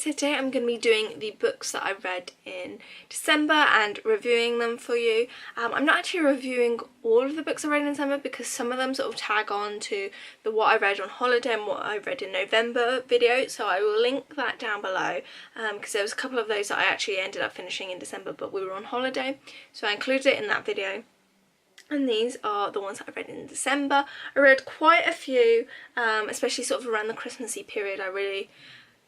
so today I'm going to be doing the books that I read in December and reviewing them for you. I'm not actually reviewing all of the books I read in December because some of them sort of tag on to the what I read on holiday and what I read in November video, so I will link that down below because there was a couple of those that I actually ended up finishing in December but we were on holiday, so I included it in that video. And these are the ones that I read in December. I read quite a few, especially sort of around the Christmassy period. I really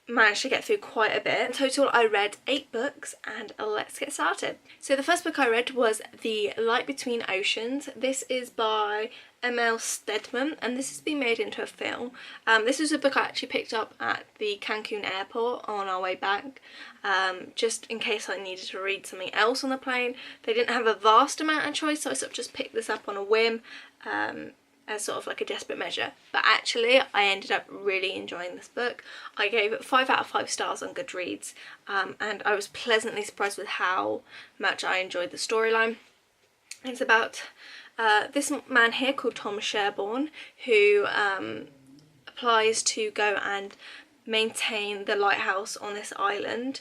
managed to get through quite a bit. In total I read 8 books, and let's get started. So the first book I read was The Light Between Oceans. This is by M.L. Stedman and this has been made into a film. This was a book I actually picked up at the Cancun airport on our way back, just in case I needed to read something else on the plane. They didn't have a vast amount of choice, so I sort of just picked this up on a whim. As sort of like a desperate measure, but actually I ended up really enjoying this book. I gave it 5 out of 5 stars on Goodreads, and I was pleasantly surprised with how much I enjoyed the storyline. It's about this man here called Tom Sherborne, who applies to go and maintain the lighthouse on this island.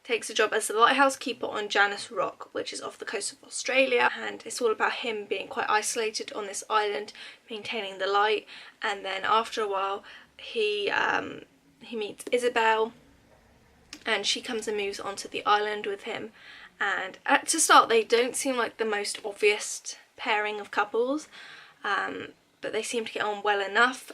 Takes a job as the lighthouse keeper on Janus Rock, which is off the coast of Australia, and it's all about him being quite isolated on this island, maintaining the light. And then after a while he meets Isabel, and she comes and moves onto the island with him. And to start, they don't seem like the most obvious pairing of couples, but they seem to get on well enough.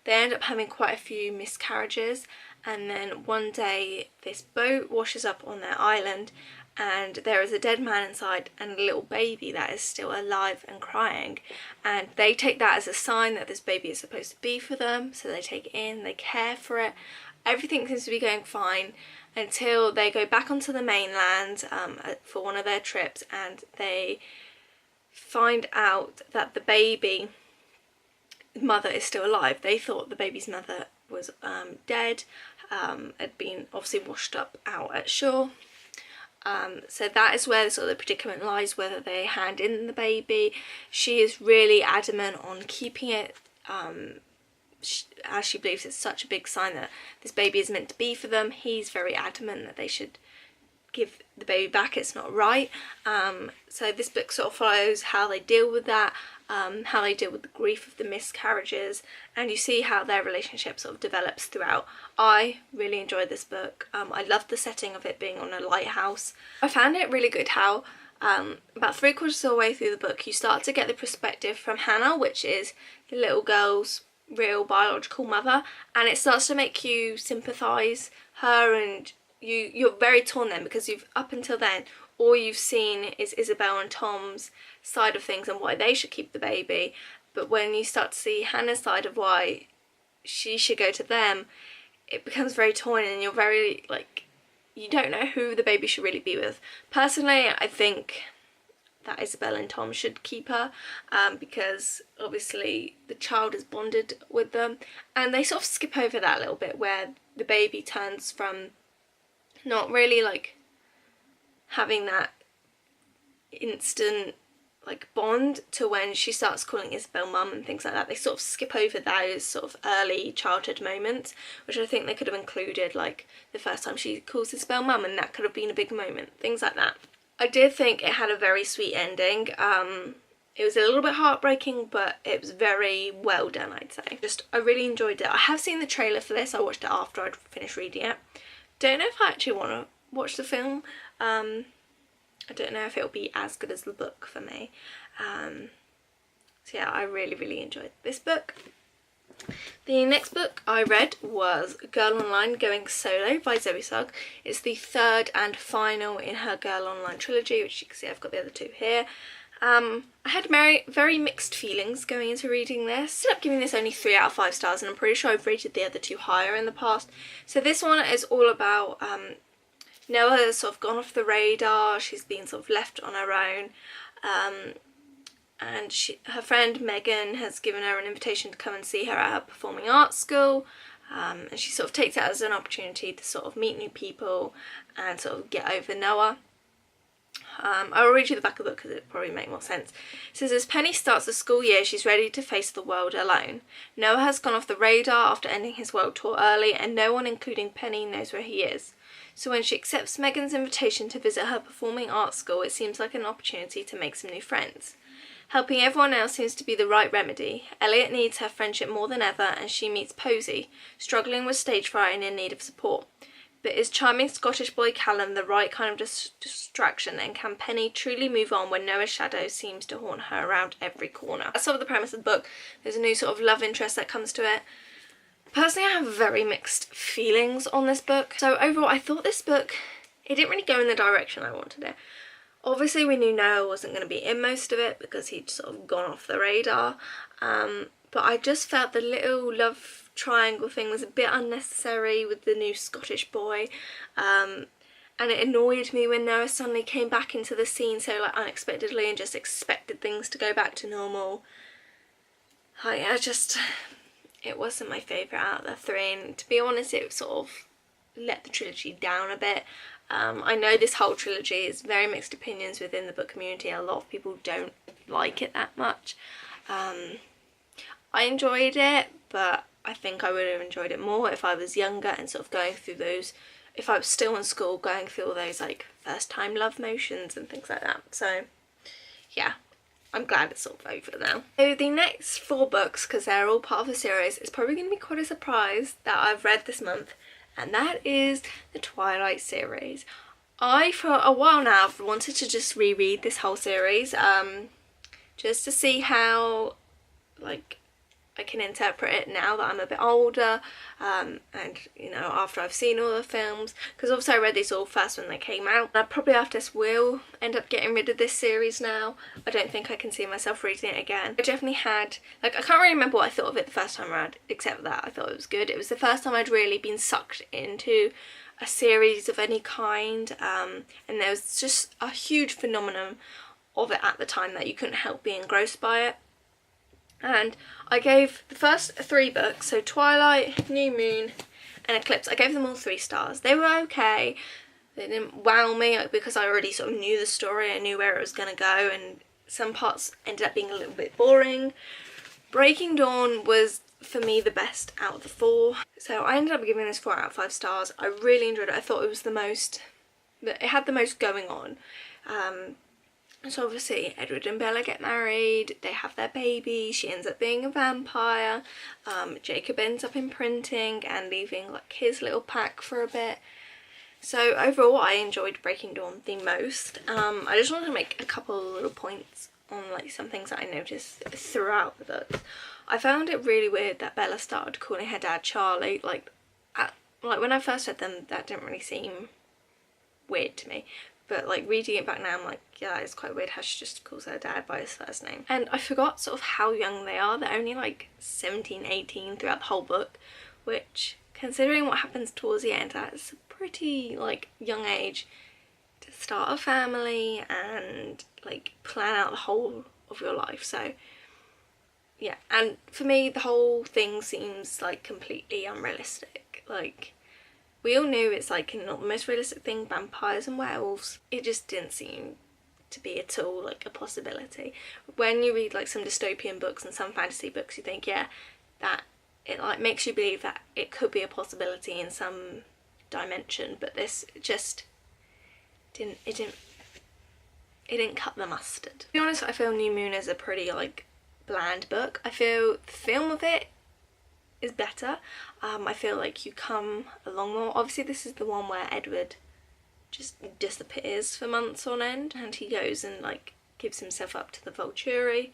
They end up having quite a few miscarriages, and then one day this boat washes up on their island and there is a dead man inside and a little baby that is still alive and crying, and they take that as a sign that this baby is supposed to be for them, so they take it in, they care for it. Everything seems to be going fine until they go back onto the mainland for one of their trips, and they find out that the baby mother is still alive. They thought the baby's mother was dead, had been obviously washed up out at shore. So that is where sort of the predicament lies, whether they hand in the baby. She is really adamant on keeping it, as she believes it's such a big sign that this baby is meant to be for them. He's very adamant that they should give the baby back, it's not right. So this book sort of follows how they deal with that, how they deal with the grief of the miscarriages, and you see how their relationship sort of develops throughout. I really enjoyed this book. I loved the setting of it being on a lighthouse. I found it really good how about 3/4 of the way through the book you start to get the perspective from Hannah, which is the little girl's real biological mother, and it starts to make you sympathise her, and you're very torn then, because you've up until then all you've seen is Isabel and Tom's side of things and why they should keep the baby, but when you start to see Hannah's side of why she should go to them, it becomes very torn and you're very like, you don't know who the baby should really be with. Personally, I think that Isabel and Tom should keep her, because obviously the child is bonded with them, and they sort of skip over that a little bit where the baby turns from not really like having that instant like bond to when she starts calling Isabel mum and things like that. They sort of skip over those sort of early childhood moments, which I think they could have included, like the first time she calls Isabel mum, and that could have been a big moment, things like that. I did think it had a very sweet ending. It was a little bit heartbreaking, but it was very well done, I'd say. I really enjoyed it. I have seen the trailer for this. I watched it after I'd finished reading it. Don't know if I actually want to watch the film. I don't know if it'll be as good as the book for me. So yeah, I really enjoyed this book. The next book I read was Girl Online Going Solo by Zoe Sugg. It's the 3rd and final in her Girl Online trilogy, which you can see I've got the other 2 here. I had very mixed feelings going into reading this. I ended up giving this only 3 out of 5 stars, and I'm pretty sure I've rated the other 2 higher in the past. So this one is all about Noah has sort of gone off the radar. She's been sort of left on her own, and her friend Megan has given her an invitation to come and see her at her performing arts school, and she sort of takes it as an opportunity to sort of meet new people and sort of get over Noah. I'll read you the back of the book because it'll probably make more sense. It says, as Penny starts the school year, she's ready to face the world alone. Noah has gone off the radar after ending his world tour early, and no one, including Penny, knows where he is. So when she accepts Megan's invitation to visit her performing arts school, it seems like an opportunity to make some new friends. Helping everyone else seems to be the right remedy. Elliot needs her friendship more than ever, and she meets Posey, struggling with stage fright and in need of support. But is charming Scottish boy Callum the right kind of distraction, and can Penny truly move on when Noah's shadow seems to haunt her around every corner? That's sort of the premise of the book. There's a new sort of love interest that comes to it. Personally, I have very mixed feelings on this book. So overall, I thought this book, it didn't really go in the direction I wanted it. Obviously, we knew Noah wasn't going to be in most of it because he'd sort of gone off the radar. But I just felt the little love triangle thing was a bit unnecessary with the new Scottish boy, and it annoyed me when Noah suddenly came back into the scene so like unexpectedly and just expected things to go back to normal. It wasn't my favourite out of the three, and to be honest it sort of let the trilogy down a bit. I know this whole trilogy is very mixed opinions within the book community. A lot of people don't like it that much. I enjoyed it, but I think I would have enjoyed it more if I was younger and sort of going through those, if I was still in school, going through all those like first time love motions and things like that. So yeah, I'm glad it's sort of over now. So the next 4 books, because they're all part of the series, is probably going to be quite a surprise that I've read this month, and that is the Twilight series. I, for a while now, have wanted to just reread this whole series, just to see how like I can interpret it now that I'm a bit older, and you know, after I've seen all the films, because obviously I read these all first when they came out. I probably after this will end up getting rid of this series now. I don't think I can see myself reading it again. I definitely had, like, I can't really remember what I thought of it the first time around, except that I thought it was good. It was the first time I'd really been sucked into a series of any kind, and there was just a huge phenomenon of it at the time that you couldn't help being engrossed by it. And I gave the first 3 books, so Twilight, New Moon and Eclipse, I gave them all 3 stars. They were okay. They didn't wow me because I already sort of knew the story. I knew where it was going to go, and some parts ended up being a little bit boring. Breaking Dawn was, for me, the best out of the 4. So I ended up giving this 4 out of 5 stars. I really enjoyed it. I thought it was it had the most going on. So obviously Edward and Bella get married, they have their baby, she ends up being a vampire, Jacob ends up imprinting and leaving like his little pack for a bit. So overall I enjoyed Breaking Dawn the most. I just wanted to make a couple of little points on like some things that I noticed throughout the book. I found it really weird that Bella started calling her dad Charlie. Like when I first read them, that didn't really seem weird to me. But like reading it back now, I'm like, yeah, it's quite weird how she just calls her dad by his first name. And I forgot sort of how young they are. They're only like 17, 18 throughout the whole book, which, considering what happens towards the end, that's a pretty like young age to start a family and like plan out the whole of your life. So yeah, and for me the whole thing seems like completely unrealistic. Like, we all knew it's like not the most realistic thing, vampires and werewolves. It just didn't seem to be at all like a possibility. When you read like some dystopian books and some fantasy books, you think, yeah, that it like makes you believe that it could be a possibility in some dimension, but this just didn't cut the mustard. To be honest, I feel New Moon is a pretty like bland book. I feel the film of it is better. I feel like you come along more. Obviously this is the one where Edward just disappears for months on end and he goes and like gives himself up to the Volturi.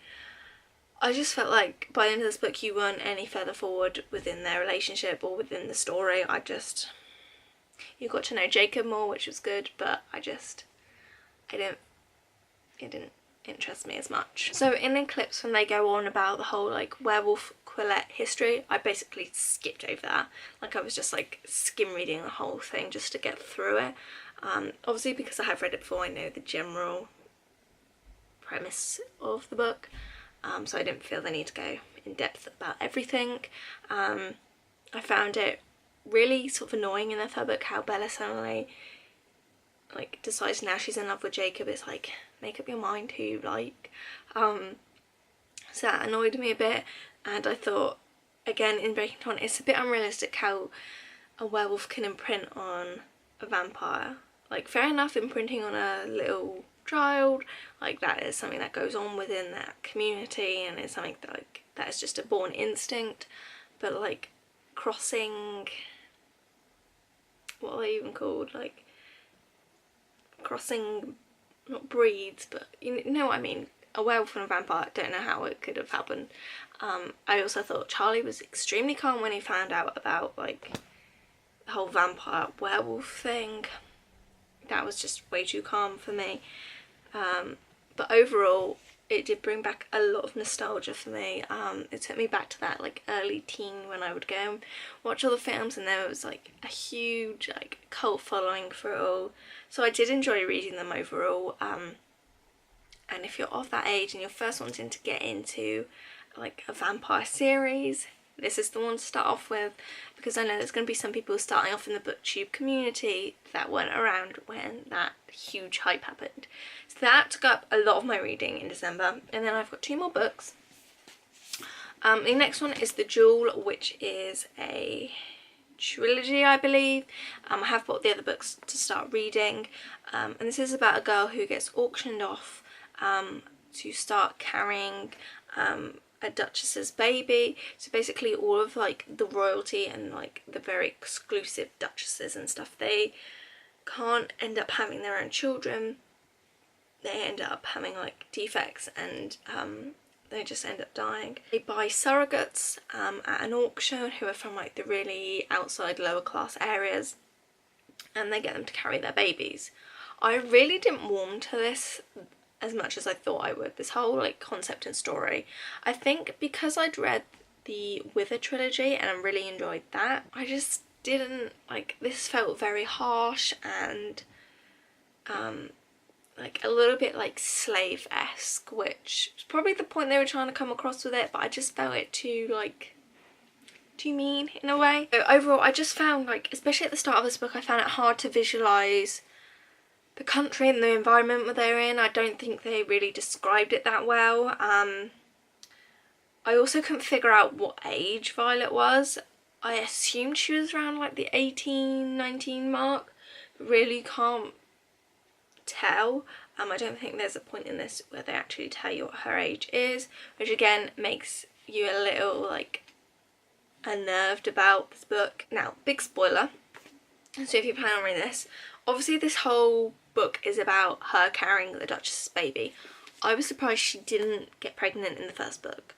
I just felt like by the end of this book you weren't any further forward within their relationship or within the story. You got to know Jacob more, which was good, but it didn't interest me as much. So in Eclipse, when they go on about the whole like werewolf Quillette history, I basically skipped over that. Like, I was just like skim reading the whole thing just to get through it. Obviously because I have read it before, I know the general premise of the book, so I didn't feel the need to go in depth about everything. I found it really sort of annoying in the third book how Bella suddenly like decides now she's in love with Jacob. It's like, make up your mind who you like. So that annoyed me a bit, and I thought, again, in Breaking Dawn, it's a bit unrealistic how a werewolf can imprint on a vampire. Like, fair enough, imprinting on a little child, like, that is something that goes on within that community, and it's something that, like, that is just a born instinct. But, like, crossing, what are they even called? Like, crossing, not breeds, but you know what I mean. A werewolf and a vampire, I don't know how it could have happened. I also thought Charlie was extremely calm when he found out about, like, the whole vampire werewolf thing. That was just way too calm for me. But overall, it did bring back a lot of nostalgia for me. It took me back to that, like, early teen when I would go and watch all the films, and there was, like, a huge, like, cult following for it all. So I did enjoy reading them overall. And if you're of that age and you're first wanting to get into, like, a vampire series, this is the one to start off with, because I know there's going to be some people starting off in the booktube community that weren't around when that huge hype happened. So that took up a lot of my reading in December, and then I've got 2 more books. The next one is The Jewel, which is a trilogy, I believe. I have bought the other books to start reading, and this is about a girl who gets auctioned off to start carrying a duchess's baby. So basically all of, like, the royalty and, like, the very exclusive duchesses and stuff, they can't end up having their own children. They end up having, like, defects, and they just end up dying. They buy surrogates at an auction who are from, like, the really outside lower class areas, and they get them to carry their babies. I really didn't warm to this as much as I thought I would, this whole, like, concept and story. I think because I'd read the Wither trilogy and I really enjoyed that, I just didn't, like, this felt very harsh and like a little bit like slave-esque, which is probably the point they were trying to come across with it, but I just felt it too, like, too mean in a way. So overall, I just found, like, especially at the start of this book, I found it hard to visualise the country and the environment that they're in. I don't think they really described it that well. I also couldn't figure out what age Violet was. I assumed she was around, like, the 18, 19 mark, but really can't tell. I don't think there's a point in this where they actually tell you what her age is, which again makes you a little, like, unnerved about this book. Now, big spoiler, so if you plan on reading this, obviously this whole book is about her carrying the Duchess's baby. I was surprised she didn't get pregnant in the first book.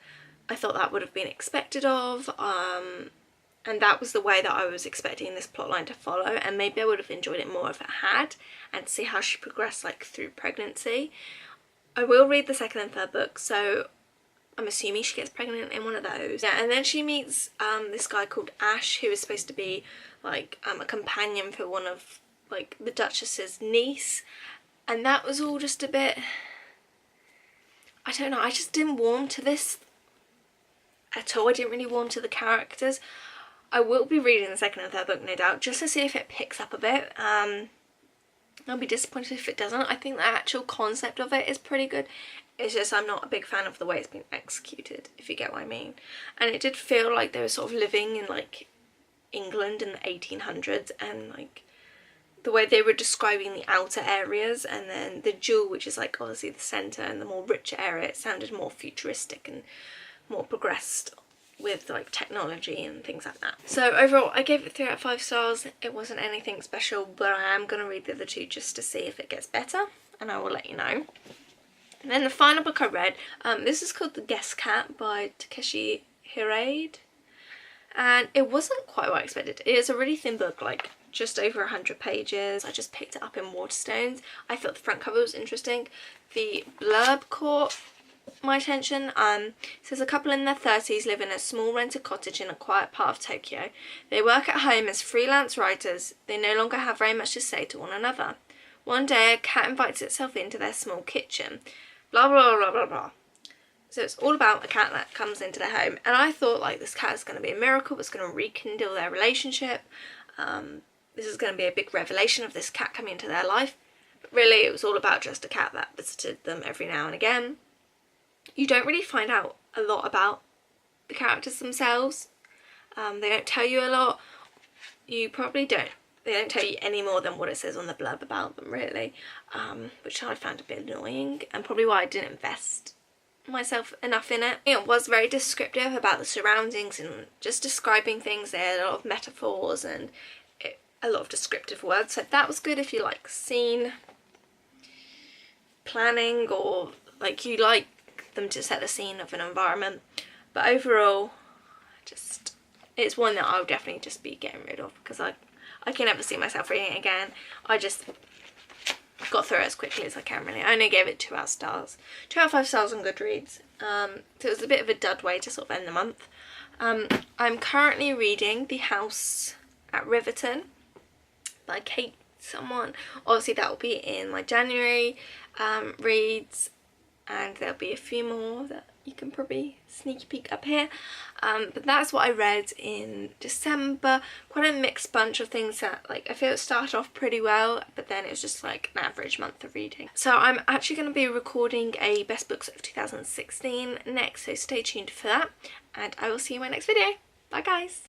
I thought that would have been expected of, and that was the way that I was expecting this plotline to follow, and maybe I would have enjoyed it more if it had, and see how she progressed, like, through pregnancy. I will read the second and third book, so I'm assuming she gets pregnant in one of those. Yeah, and then she meets this guy called Ash, who is supposed to be, like, a companion for one of, like, the Duchess's niece, and that was all just a bit, I don't know, I just didn't warm to this at all. I didn't really warm to the characters. I will be reading the second and third book, no doubt, just to see if it picks up a bit. I'll be disappointed if it doesn't. I think the actual concept of it is pretty good. It's just I'm not a big fan of the way it's been executed, if you get what I mean. And it did feel like they were sort of living in, like, England in the 1800s, and, like, the way they were describing the outer areas, and then the Jewel, which is, like, obviously the centre and the more richer area, it sounded more futuristic and more progressed with, like, technology and things like that. So overall, I gave it 3 out of 5 stars. It wasn't anything special, but I am going to read the other 2 just to see if it gets better, and I will let you know. And then the final book I read, this is called The Guest Cat by Takeshi Hirade, and it wasn't quite what I expected. It is a really thin book, like, just over 100 pages. I just picked it up in Waterstones. I thought the front cover was interesting. The blurb caught my attention. It says a couple in their 30s live in a small rented cottage in a quiet part of Tokyo. They work at home as freelance writers. They no longer have very much to say to one another. One day a cat invites itself into their small kitchen. Blah blah blah blah blah. So it's all about a cat that comes into their home, and I thought, like, this cat is going to be a miracle. It's going to rekindle their relationship. This is going to be a big revelation of this cat coming into their life. really it was all about just a cat that visited them every now and again. You don't really find out a lot about the characters themselves. They don't tell you a lot. You probably don't. They don't tell you any more than what it says on the blurb about them, really, which I found a bit annoying, and probably why I didn't invest myself enough in it. It was very descriptive about the surroundings and just describing things. They had a lot of metaphors and a lot of descriptive words, so that was good if you like scene planning, or like you like them to set the scene of an environment. But overall, just it's one that I'll definitely just be getting rid of, because I can never see myself reading it again. I just got through it as quickly as I can, really. I only gave it 2 out of 5 stars on Goodreads. So it was a bit of a dud way to sort of end the month. I'm currently reading The House at Riverton by Kate someone. Obviously that will be in my January reads, and there'll be a few more that you can probably sneak peek up here. But that's what I read in December. Quite a mixed bunch of things that, like, I feel it started off pretty well, but then it was just like an average month of reading. So I'm actually going to be recording a Best Books of 2016 next, so stay tuned for that, and I will see you in my next video. Bye guys!